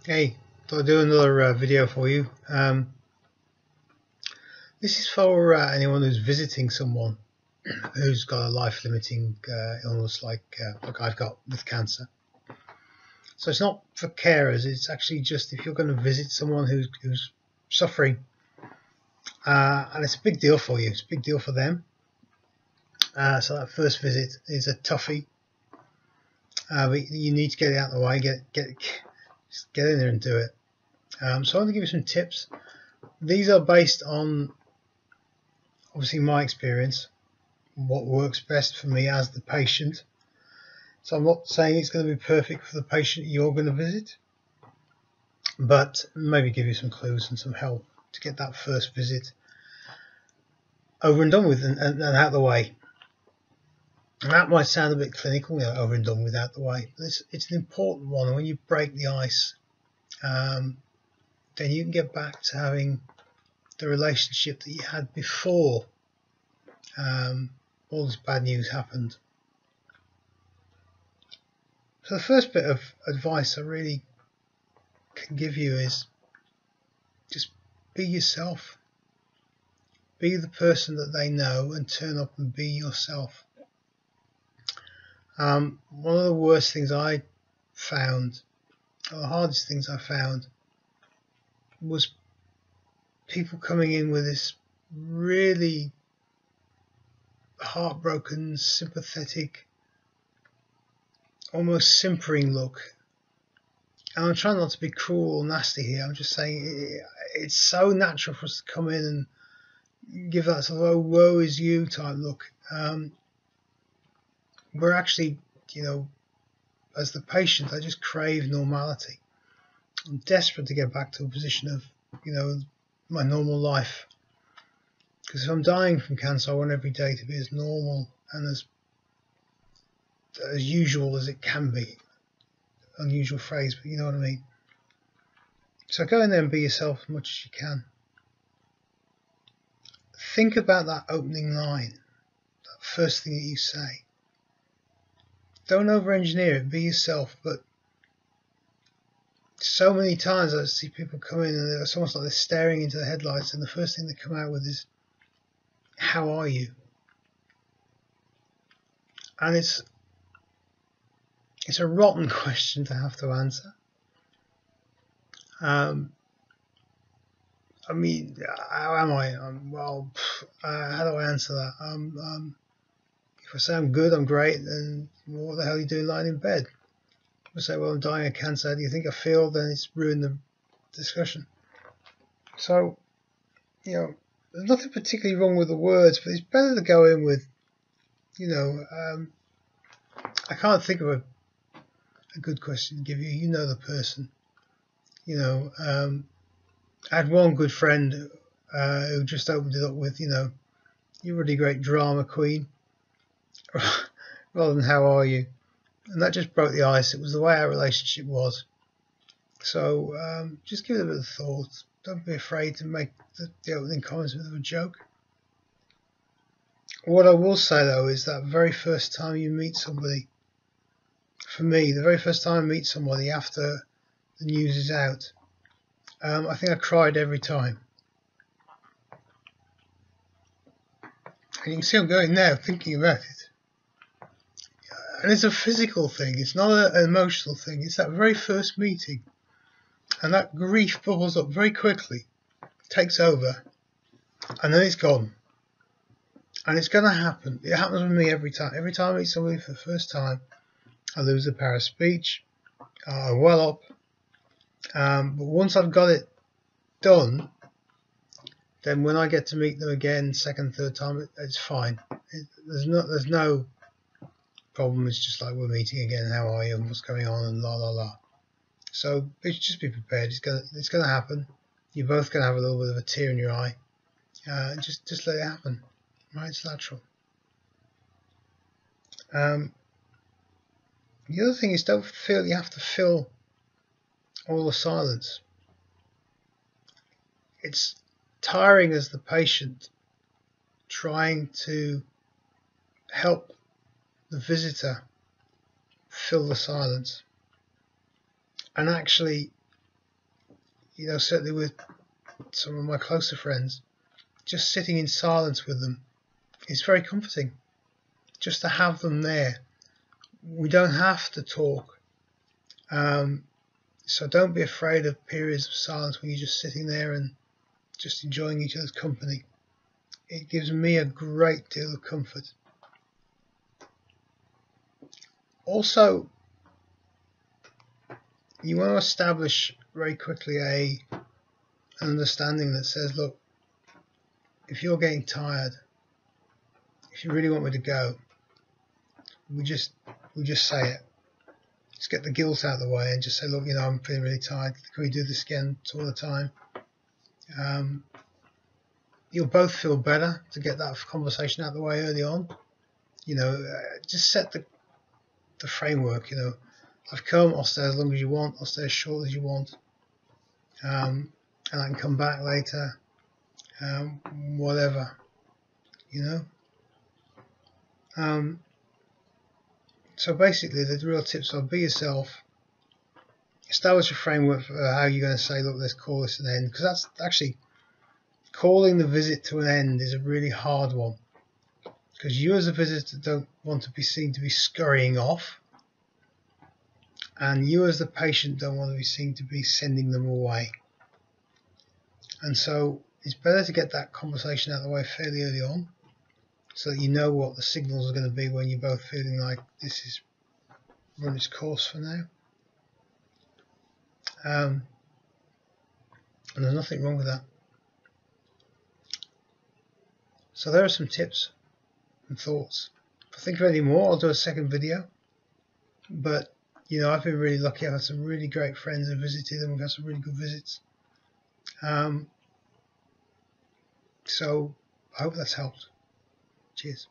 Hey, thought I'd do another video for you. This is for anyone who's visiting someone who's got a life-limiting illness like I've got with cancer. So it's not for carers, it's actually just if you're going to visit someone who's suffering. And it's a big deal for you, it's a big deal for them. So that first visit is a toughie. But you need to get it out of the way, just get in there and do it. So I'm going to give you some tips. These are based on obviously my experience, what works best for me as the patient. So I'm not saying it's going to be perfect for the patient you're going to visit, but maybe give you some clues and some help to get that first visit over and done with and out of the way. And that might sound a bit clinical, over and done with, out of the way, but it's an important one. And when you break the ice, then you can get back to having the relationship that you had before all this bad news happened. So the first bit of advice I really can give you is just be yourself. Be the person that they know and turn up and be yourself. One of the worst things I found, or the hardest things I found, was people coming in with this really heartbroken, sympathetic, almost simpering look. And I'm trying not to be cruel or nasty here. I'm just saying it's so natural for us to come in and give that sort of "oh, woe is you" type look. We're actually, as the patient, I just crave normality. I'm desperate to get back to a position of, my normal life. Because if I'm dying from cancer, I want every day to be as normal and as usual as it can be. Unusual phrase, but you know what I mean. So go in there and be yourself as much as you can. Think about that opening line, that first thing that you say. Don't over-engineer it, be yourself. But so many times I see people come in and it's almost like they're staring into the headlights, and the first thing they come out with is, "How are you?" And it's a rotten question to have to answer. I mean, how am I? Well, how do I answer that? If I say I'm good, I'm great, then what the hell are you doing lying in bed? If I say, well, I'm dying of cancer, how do you think I feel? Then it's ruined the discussion. So, there's nothing particularly wrong with the words, but it's better to go in with, I can't think of a good question to give you. You know the person. I had one good friend who just opened it up with, you're a really great drama queen, rather than how are you? And that just broke the ice. It was the way our relationship was. So just give it a bit of thought. Don't be afraid to make the opening comments a bit of a joke. What I will say, though, is that very first time you meet somebody, for me, the very first time I meet somebody after the news is out, I think I cried every time. And you can see I'm going now thinking about it. And it's a physical thing, it's not an emotional thing. It's that very first meeting. And that grief bubbles up very quickly, takes over, and then it's gone. And it's going to happen. It happens with me every time. Every time I meet somebody for the first time, I lose the power of speech, I well up. But once I've got it done, then when I get to meet them again, second, third time, it's fine. There's no problem. It's just like we're meeting again. How are you? And what's going on? And la la la. So just be prepared. It's gonna happen. You're both gonna have a little bit of a tear in your eye. Just let it happen. Right? It's natural. The other thing is, don't feel you have to fill all the silence. It's tiring as the patient trying to help the visitor fill the silence. And actually, you know, certainly with some of my closer friends, just sitting in silence with them is very comforting. Just to have them there. We don't have to talk. So don't be afraid of periods of silence when you're just sitting there and just enjoying each other's company. It gives me a great deal of comfort. Also, you want to establish very quickly an understanding that says, look, if you're getting tired, if you really want me to go, we just say it. Just get the guilt out of the way and just say, look, you know, I'm feeling really tired. Can we do this again all the time? You'll both feel better to get that conversation out of the way early on. You know, just set the framework. You know, I've come, I'll stay as long as you want, I'll stay as short as you want, and I can come back later, whatever, you know. So basically, the real tips are: be yourself, establish a framework for how you're going to say, look, let's call this an end, because that's actually calling the visit to an end is a really hard one, because you as a visitor don't want to be seen to be scurrying off, and you as the patient don't want to be seen to be sending them away. And so it's better to get that conversation out of the way fairly early on, so that you know what the signals are going to be when you're both feeling like this is run its course for now. And there's nothing wrong with that. So there are some tips and thoughts. If I think of any more, I'll do a second video. But, you know, I've been really lucky. I've had some really great friends and visited them. We've had some really good visits. So I hope that's helped. Cheers.